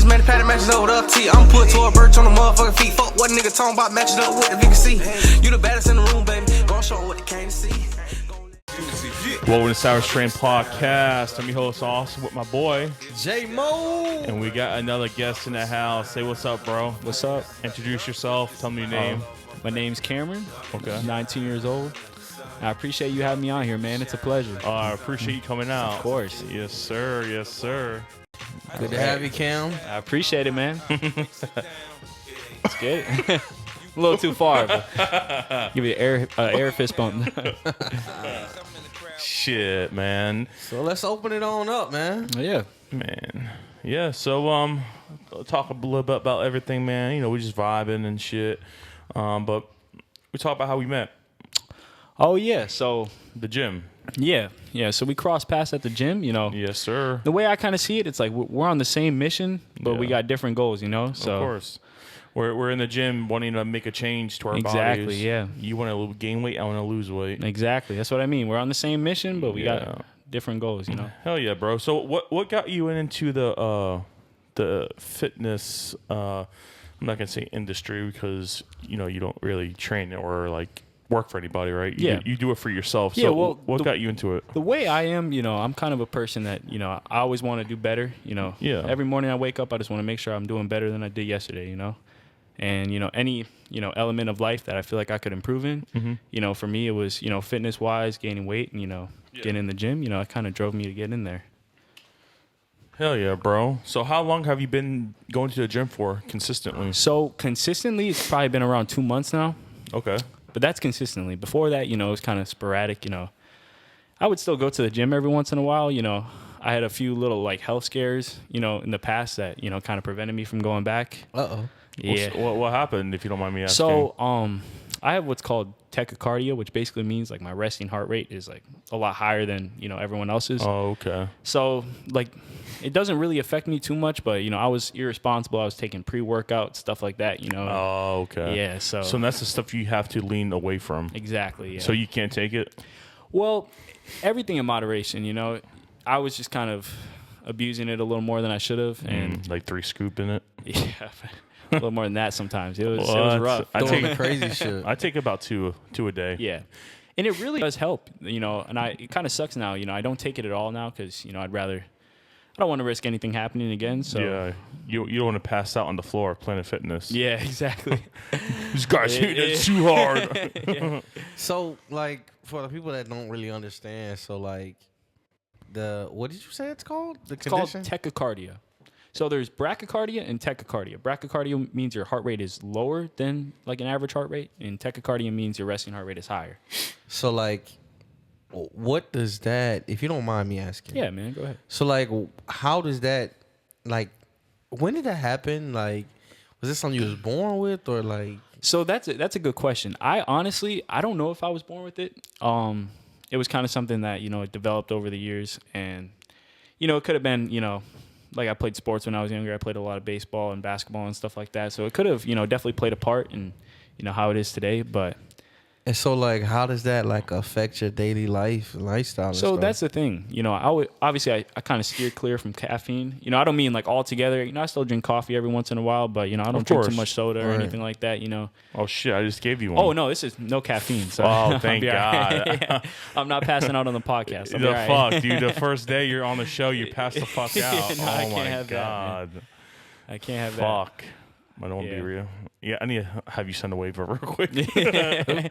man, the pattern matches up with up T. I'm put to a birch on the motherfucking feet. Fuck what nigga talking about matching up with if you can see. You the baddest in the room, baby. Gon' show 'em what they came to see. Welcome to Sour Strain Podcast. I'm your host, Austin, with my boy J-Mo. and we got another guest in the house. Say what's up, bro. What's up? Introduce yourself. Tell me your name. My name's Cameron. Okay. 19 years old. I appreciate you having me on here, man. It's a pleasure. I appreciate you coming out. Of course. Yes, sir. Yes, sir. Good to have you, Cam. I appreciate it, man. Let's get it. A little too far, but give you an air fist bump. Shit, man. So let's open it on up, man. Yeah. Man. Yeah, so talk a little bit about everything, man. You know, we just vibing and shit. But we talk about how we met. Oh, yeah. So, The gym. yeah. So we crossed paths at the gym, you know. Yes, sir. The way I kind of see it, it's like we're on the same mission, but we Yeah. got different goals, you know. So Of course. We're in the gym wanting to make a change to our Exactly, bodies. yeah. You want to gain weight, I want to lose weight. Exactly. That's what I mean. We're on the same mission, but we Yeah. got different goals, you know. Hell yeah, bro. So what got you into the fitness I'm not gonna say industry because you know you don't really train or like work for anybody, right? You do it for yourself. Yeah, So well, what got you into it? The way I am, you know, I'm kind of a person that, you know, I always want to do better, you know. Yeah. Every morning I wake up, I just want to make sure I'm doing better than I did yesterday, you know. And, you know, any, you know, element of life that I feel like I could improve in, you know, for me it was, you know, fitness-wise, gaining weight and, you know, getting in the gym, you know, it kind of drove me to get in there. Hell yeah, bro. So how long have you been going to the gym for consistently? So consistently, it's probably been around 2 months now. Okay. But that's consistently. Before that, you know, it was kind of sporadic, you know. I would still go to the gym every once in a while, you know. I had a few little, like, health scares, you know, in the past that, you know, kind of prevented me from going back. Uh-oh. Yeah. What happened, if you don't mind me asking? So, I have what's called tachycardia, which basically means, like, my resting heart rate is, like, a lot higher than, you know, everyone else's. Oh, okay. So, like, it doesn't really affect me too much, but, you know, I was irresponsible. I was taking pre-workout, stuff like that, you know. Oh, okay. Yeah, so that's the stuff you have to lean away from. exactly, yeah. So you can't take it? Well, everything in moderation, you know. I was just kind of abusing it a little more than I should have, and Like 3 scoop in it? yeah, a little more than that sometimes. It was What? rough. I Doing take crazy shit. I take about two a day. Yeah, and it really does help, you know. And it kind of sucks now, you know. I don't take it at all now because you know I don't want to risk anything happening again. So Yeah, you don't want to pass out on the floor of Planet Fitness. yeah, exactly. This guy's hitting it too hard. So, like, for the people that don't really understand, so, like, what did you say it's called? The It's called condition? tachycardia. So there's bradycardia and tachycardia. Bradycardia means your heart rate is lower than like an average heart rate, and tachycardia means your resting heart rate is higher. So, like, what does that, if you don't mind me asking? Yeah, man, go ahead. So, like, how does that, like, when did that happen? Like, was this something you was born with or, like? So that's a good question. I honestly don't know if I was born with it. It was kind of something that, you know, it developed over the years, and you know, it could have been, you know, like I played sports when I was younger. I played a lot of baseball and basketball and stuff like that. So it could have, you know, definitely played a part in, you know, how it is today, but And so, like, how does that, like, affect your daily lifestyle? so that's the thing, you know, I kind of steer clear from caffeine. You know, I don't mean like altogether. You know, I still drink coffee every once in a while, but you know, I don't drink too course. much soda or Right. anything like that. You know. Oh shit! I just gave you one. Oh no, this is no caffeine. So Oh, thank God. Yeah. I'm not passing out on the podcast. I'll be The all right. fuck, dude! The first day you're on the show, you pass the fuck Yeah, out. no, I Oh can't my have that, God! I can't have Fuck! I don't want to Yeah. be real. Yeah, I need to have you send a waiver real quick. that.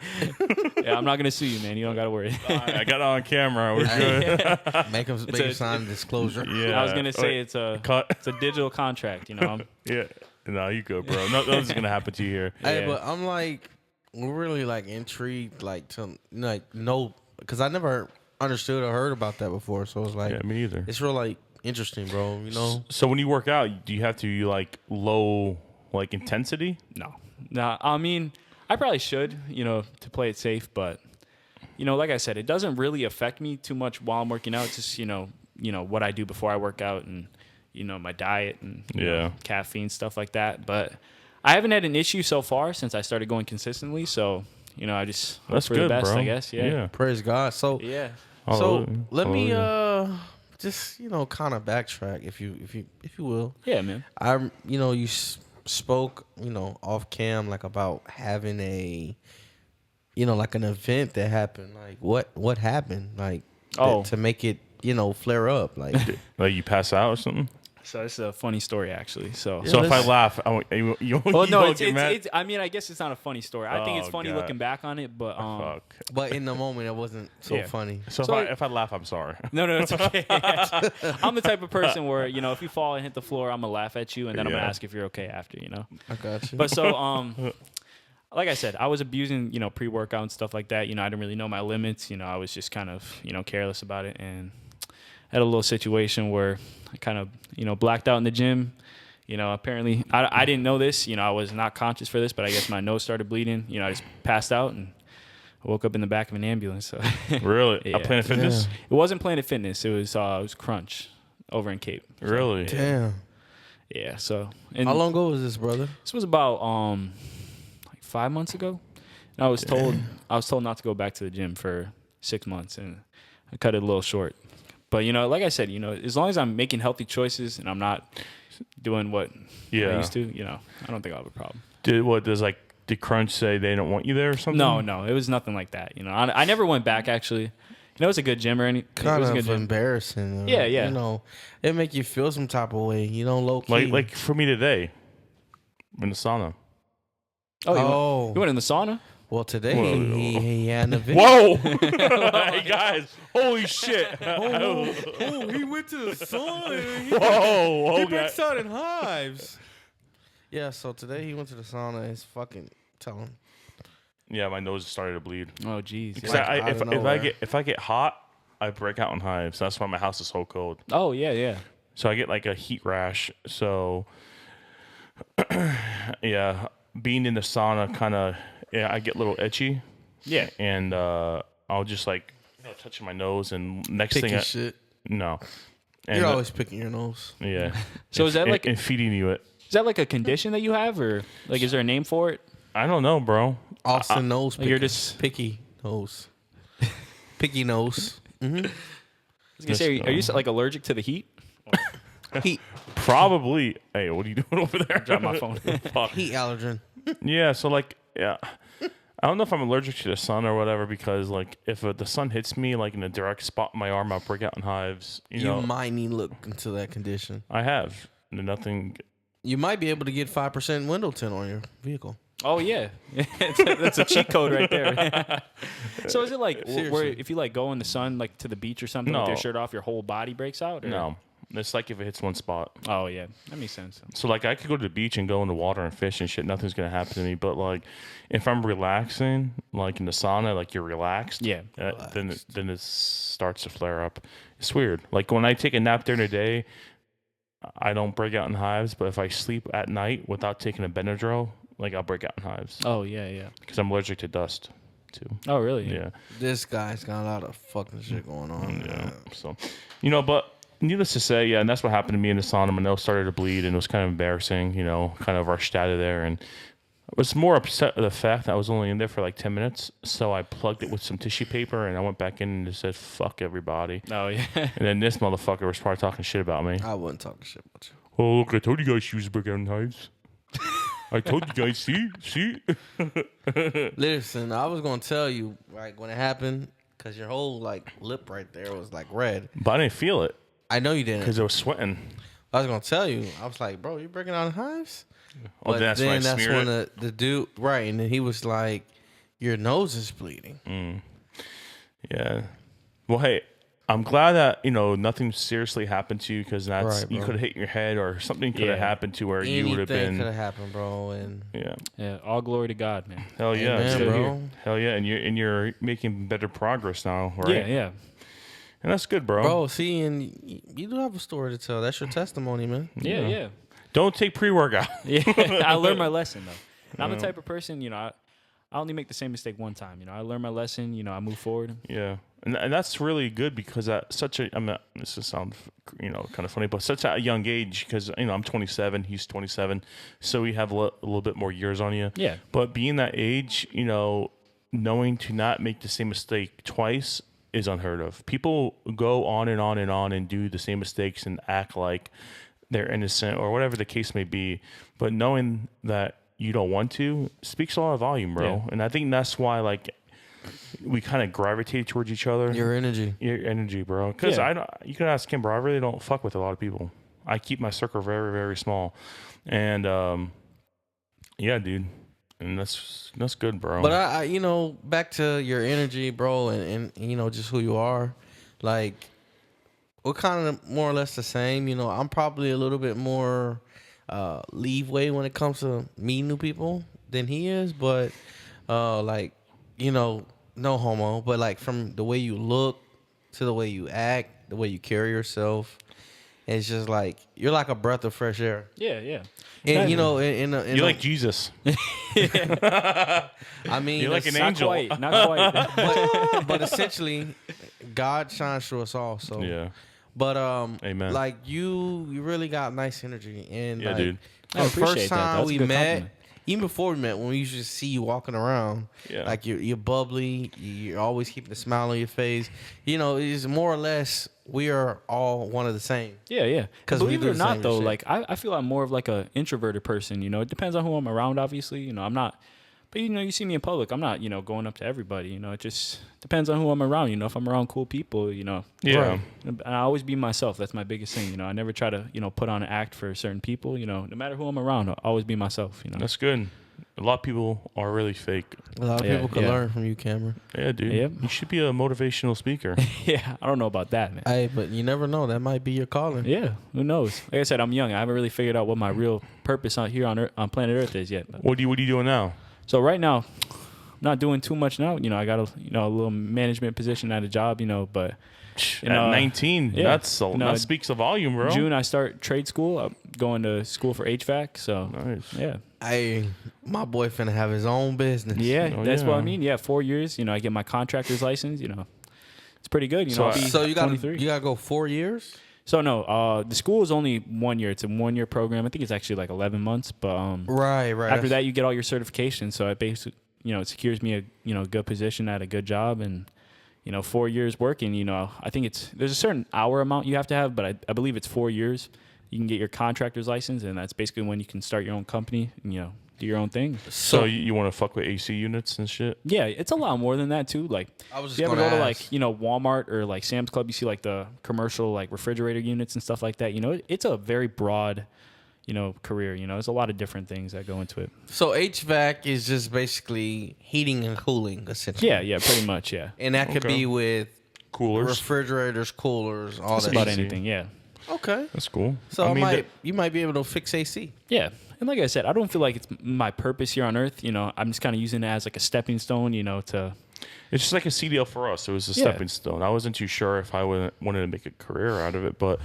Yeah, I'm not gonna sue you, man. You don't gotta worry. I got it on camera. We're good. Make him sign a disclosure. Yeah. I was gonna say Wait, it's a cut. digital contract. You know. Yeah. No, you good, bro. Nothing's gonna happen to you here. Hey, Yeah. but I'm like really like intrigued, like to like know, because I never understood or heard about that before. So it's like Yeah, me neither. it's real like interesting, bro. You know? So when you work out, do you have to like low like intensity? No. I mean, I probably should, you know, to play it safe, but you know, like I said, it doesn't really affect me too much while I'm working out. It's just, you know, what I do before I work out and, you know, my diet and you know, caffeine, stuff like that. But I haven't had an issue so far since I started going consistently. So, you know, I just hope That's for good, the best, bro. I guess. Yeah. Praise God. So Yeah. so let me just kind of backtrack if you will. Yeah, man. You spoke off cam like about having a like an event that happened. Like what happened? Like to make it flare up. Like Like you pass out or something. So it's a funny story, actually. So So if I laugh, you well, no, won't get mad? it's. I mean, I guess it's not a funny story. I think it's funny God. looking back on it, but Fuck. but in the moment it wasn't so Yeah. funny. So, if I laugh, I'm sorry. no, it's okay. I'm the type of person where if you fall and hit the floor, I'm gonna laugh at you, and then I'm gonna Yeah. ask if you're okay after. I got you. But so like I said, I was abusing pre-workout and stuff like that. I didn't really know my limits. I was just kind of careless about it, and had a little situation where I kind of blacked out in the gym. Apparently I didn't know this. I was not conscious for this, but I guess my nose started bleeding. I just passed out and I woke up in the back of an ambulance. So Really? Yeah. At Planet Fitness? It wasn't Planet Fitness. It was Crunch over in Cape. So, Really? Damn. Yeah. So and How long ago was this, brother? this was about like 5 months ago. And I was told not to go back to the gym for 6 months, and I cut it a little short. But like I said, as long as I'm making healthy choices and I'm not doing what I used to, I don't think I'll have a problem. Did Crunch say they don't want you there or something? No, it was nothing like that. I never went back actually. It was a good gym or anything. Kind It was a of good gym. embarrassing. Yeah. It make you feel some type of way. Low key. Like for me today, in the sauna. Oh, you went in the sauna? Well, today Whoa. he had an event. Whoa! Hey guys, holy shit! He went to the sauna. Whoa! He breaks out in hives. Yeah, so today he went to the sauna. It's fucking tell him. Yeah, my nose started to bleed. Oh, jeez. 'Cause Like, out of nowhere. if I get hot, I break out in hives. That's why my house is so cold. Oh, yeah. So I get like a heat rash. So yeah, being in the sauna kind of I get a little itchy. Yeah. And I'll just touching my nose, and next Picking thing shit. no. And You're always picking your nose. yeah. So And- is that and- like- and feeding you it? Is that like a condition that you have, or like is there a name for it? I don't know, bro. Austin nose. You're Picky. just- picky nose. Picky nose. I was gonna say, are you like allergic to the heat? Heat. Probably. Hey, what are you doing over there? Drop my phone. Fuck. Heat allergen. Yeah, so I don't know if I'm allergic to the sun or whatever, because if the sun hits me in a direct spot in my arm, I'll break out in hives. You might need to look into that condition. I have nothing. You might be able to get 5% window tint on your vehicle. Oh yeah, that's a cheat code right there. So is it like where Seriously. if you go in the sun to the beach or something with No. your shirt off, your whole body breaks out? Or? No, it's like if it hits one spot. Oh yeah, that makes sense. So I could go to the beach and go in the water and fish and shit. Nothing's gonna happen to me. But if I'm relaxing, in the sauna, you're relaxed. Yeah. Then it starts to flare up. It's weird. When I take a nap during the day, I don't break out in hives. But if I sleep at night without taking a Benadryl, I'll break out in hives Oh yeah. because I'm allergic to dust too. Oh really? Yeah. This guy's got a lot of fucking shit going on. Yeah. So, but needless to say, yeah, and that's what happened to me in the sauna. My nose started to bleed, and it was kind of embarrassing. Kind of rushed out of there, and I was more upset with the fact that I was only in there for 10 minutes. So I plugged it with some tissue paper, and I went back in and just said, "Fuck everybody." Oh yeah. And then this motherfucker was probably talking shit about me. I wouldn't talk shit about you. Oh, look, I told you guys she was breaking out in hives. I told you guys, see? Listen, I was gonna tell you when it happened, because your whole lip right there was red. But I didn't feel it I know you didn't. because I was sweating. I was gonna tell you. I was like, bro, you breaking out in hives? Oh, But that's then when I that's smeared when it. the dude and then he was like, your nose is bleeding. Yeah. Well, hey, I'm glad that nothing seriously happened to you, because Right, you bro. could have hit your head or something could have Yeah. happened to where you would have Anything could been. have happened, bro. And Yeah. Yeah. All glory to God, man. Hell yeah, Amen, still bro. here. Hell yeah, and you're making better progress now, right? Yeah. And that's good, bro. bro, see, and you do have a story to tell. That's your testimony, man. Yeah. Don't take pre-workout. Yeah. I learned my lesson though. And I'm the type of person, I only make the same mistake one time. I learn my lesson. I move forward. Yeah, and that's really good, because at such a this will sound kind of funny, but such a young age, because I'm 27, he's 27, so we have a little bit more years on you. Yeah. But being that age, knowing to not make the same mistake twice is unheard of. People go on and on and on and do the same mistakes and act like they're innocent or whatever the case may be. But knowing that you don't want to speaks a lot of volume, bro. Yeah. And I think that's why like we kind of gravitate towards each other. Your energy, bro. Because Yeah. you can ask him, bro. I really don't fuck with a lot of people. I keep my circle very, very small. And yeah, dude. And that's good, bro. But I you know, back to your energy, bro, and you know, just who you are. Like, we're kind of more or less the same. You know, I'm probably a little bit more leeway when it comes to meeting new people than he is. But like, you know, no homo. But like, from the way you look to the way you act, the way you carry yourself, it's just like you're like a breath of fresh air. Yeah, yeah. And you know, in you're like Jesus. I mean, You're like an Not angel. quite, not quite. but essentially, God shines through us all. So Yeah. But Amen. like you really got nice energy, and Yeah, like, dude. I the appreciate first that. time That's a we good met, compliment. even before we met, when we used to see you walking around, Yeah. like you're bubbly, you're always keeping a smile on your face. You know, it's more or less we are all one of the same. Yeah, yeah. 'Cause we Believe do it or the not, same though, shit. like I feel I'm more of like a introverted person. You know, it depends on who I'm around. Obviously, you know, I'm not. But you know, you see me in public, I'm not, you know, going up to everybody. You know, it just depends on who I'm around. You know, if I'm around cool people, you know. Yeah. Right. And I always be myself. That's my biggest thing. You know, I never try to, you know, put on an act for certain people. You know, no matter who I'm around, I'll always be myself. You know. That's good. A lot of people are really fake. A lot of Yeah, people could yeah. learn from you, Cameron. Yeah, dude. Yep. You should be a motivational speaker. Yeah, I don't know about that, man. Hey, but you never know. That might be your calling. Yeah, who knows? Like I said, I'm young. I haven't really figured out what my real purpose on here on Earth, on planet Earth is yet. But- What are you doing now? So right now, I'm not doing too much now. You know, I got a little management position at a job. You know, but At 19, yeah. that speaks a volume, bro. June I start trade school. I'm going to school for HVAC. So Nice. yeah, Hey, my boy finna have his own business. yeah, Oh, that's what I yeah. mean. Yeah, 4 years. You know, I get my contractor's license. You know, it's pretty good. You So know, I'll be So you got 23. to go 4 years. So no, the school is only 1 year. It's a 1 year program. I think it's actually like 11 months. But Right. after that, you get all your certifications. So it basically, you know, it secures me a good position at a good job, and you know, 4 years working. You know, I think there's a certain hour amount you have to have, but I believe it's 4 years. You can get your contractor's license, and that's basically when you can start your own company and, you know, do your own thing. So you want to fuck with AC units and shit? Yeah, it's a lot more than that too. Like, I was if just you ever gonna go to ask. like, you know, Walmart or like Sam's Club, you see like the commercial like refrigerator units and stuff like that. You know, it's a very broad, you know, career. You know, there's a lot of different things that go into it. So HVAC is just basically heating and cooling, essentially. Yeah, pretty much. Yeah, And that could Okay. be with Coolers. refrigerators, coolers, all it's that. about easy. anything. Yeah. Okay. That's cool. So I mean, you might be able to fix AC. Yeah. And like I said, I don't feel like it's my purpose here on Earth. You know, I'm just kind of using it as like a stepping stone, you know, to. it's just like a CDL for us. It was a Yeah. stepping stone. I wasn't too sure if I wanted to make a career out of it, but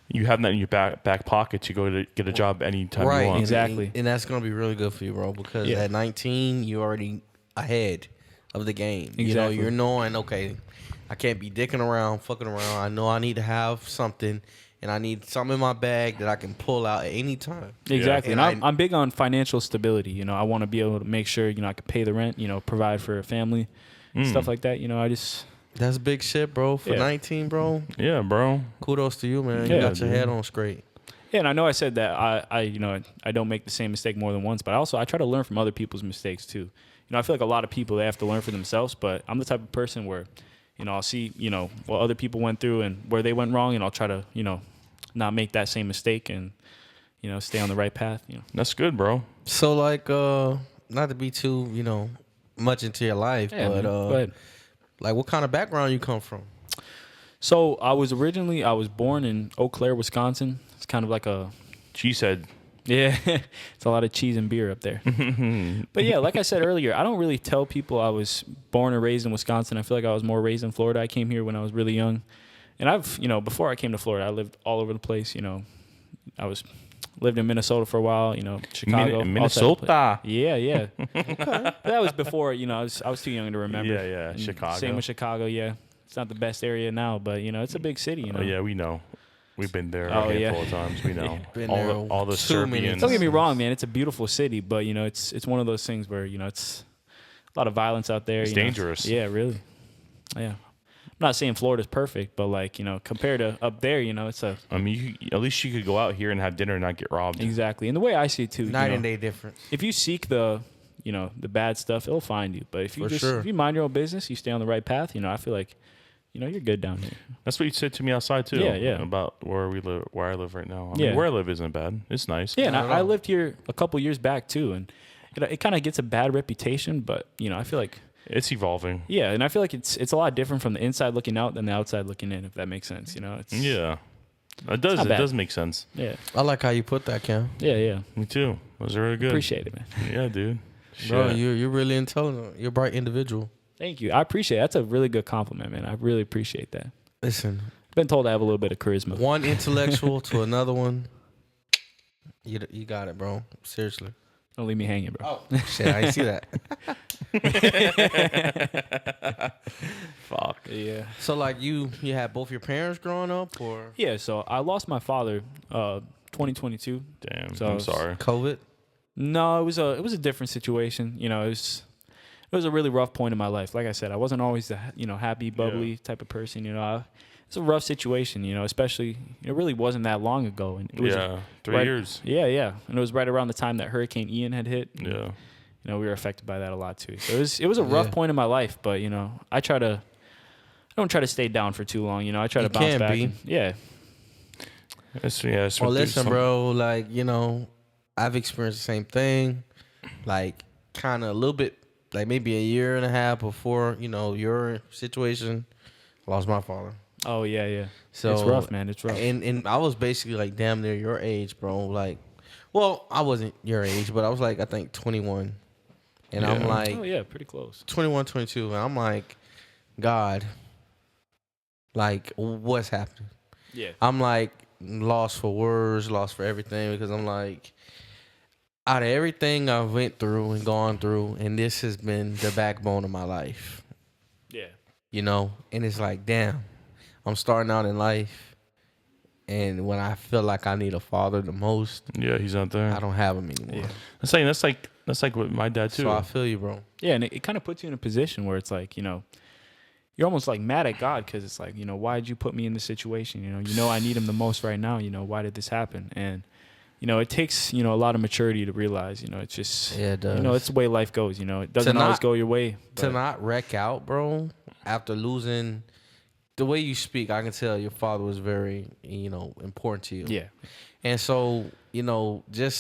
you have that in your back pocket to go to get a job anytime you want. Exactly. And that's going to be really good for you, bro, because Yeah. at 19, you're already ahead of the game. You know, Exactly. you're knowing, okay, I can't be dicking around, fucking around. I know I need to have something, and I need something in my bag that I can pull out at any time. Exactly. And And I'm big on financial stability. You know, I want to be able to make sure, you know, I can pay the rent, you know, provide for a family, stuff like that. You know, That's big shit, bro. For Yeah. 19, bro, Yeah, bro. kudos to you, man. Yeah, You got your dude. head on straight. yeah, and I know I said that I, you know, I don't make the same mistake more than once, but I try to learn from other people's mistakes too. You know, I feel like a lot of people, they have to learn for themselves, but I'm the type of person where, you know, I'll see, you know, what other people went through and where they went wrong, and I'll try to, you know, not make that same mistake and, you know, stay on the right path, you know. That's good, bro. So, like, not to be too, you know, much into your life, Yeah, but man. Go ahead. like, what kind of background you come from? So I was born in Eau Claire, Wisconsin. It's kind of like She said, yeah, it's a lot of cheese and beer up there. But yeah, like I said earlier, I don't really tell people I was born and raised in Wisconsin. I feel like I was more raised in Florida. I came here when I was really young. And you know, before I came to Florida, I lived all over the place. You know, lived in Minnesota for a while, you know, Chicago. all Minnesota. Yeah. But that was before, you know, I was too young to remember. Yeah, And Chicago. Same with Chicago, yeah. It's not the best area now, but, you know, it's a big city, you know. Oh, yeah, we know. We've been there Oh, a yeah. handful of times. We know. Been all there the too many Serbians. Don't get me wrong, man. It's a beautiful city, but, you know, it's one of those things where, you know, it's a lot of violence out there. It's you know. dangerous. Yeah, really. Yeah. not saying Florida's perfect, but like, compared to up there, it's a. I mean, at least you could go out here and have dinner and not get robbed. Exactly. And the way I see it too. Night and day difference. If you seek the bad stuff, it'll find you. But if you if you mind your own business, you stay on the right path, I feel like, you're good down here. That's what you said to me outside too. Yeah. About where I live right now. I mean, where I live isn't bad. It's nice. Yeah, and I lived here a couple years back too, and it kind of gets a bad reputation, but I feel like it's evolving. Yeah, and I feel like it's a lot different from the inside looking out than the outside looking in, if that makes sense. Yeah, it does. It does make sense. Yeah, I like how you put that, Cam. Yeah. Me too. Those are really good. Appreciate it, man. Yeah, dude. Bro, you're really intelligent. You're a bright individual. Thank you. I appreciate it. That's a really good compliment, man. I really appreciate that. Listen, I've been told I have a little bit of charisma. One intellectual to another one. You got it, bro. Seriously. Don't leave me hanging, bro. Oh, shit. I didn't see that. Fuck. Yeah. So, like, you had both your parents growing up, or? Yeah, so I lost my father 2022. Damn, So I'm sorry. COVID? No, it was a different situation. It was a really rough point in my life. Like I said, I wasn't always the happy, bubbly type of person. It's a rough situation. Especially it really wasn't that long ago. And it was 3 years. Yeah, and it was right around the time that Hurricane Ian had hit. Yeah, we were affected by that a lot too. So it was a rough point in my life. But I don't try to stay down for too long. I try to bounce back. Yeah. Well, listen, bro. Like I've experienced the same thing. Like kind of a little bit. Like maybe a year and a half before, your situation, I lost my father. Oh, yeah. So it's rough, man. It's rough. And I was basically like damn near your age, bro. Like, well, I wasn't your age, but I was like, I think 21. And I'm like, oh, yeah, pretty close. 21, 22. And I'm like, God, like, what's happening? Yeah. I'm like lost for words, lost for everything, because I'm like, out of everything I've went through and gone through, and this has been the backbone of my life. Yeah. And it's like, damn, I'm starting out in life, and when I feel like I need a father the most, he's not there. I don't have him anymore. Yeah. That's like with my dad too. So I feel you, bro. Yeah, and it kind of puts you in a position where it's like, you're almost like mad at God because it's like, why did you put me in this situation? I need him the most right now. Why did this happen? And it takes, a lot of maturity to realize, it's just, it does. It's the way life goes, it doesn't always go your way. To not wreck out, bro, after losing, the way you speak, I can tell your father was very, important to you. Yeah. And so, just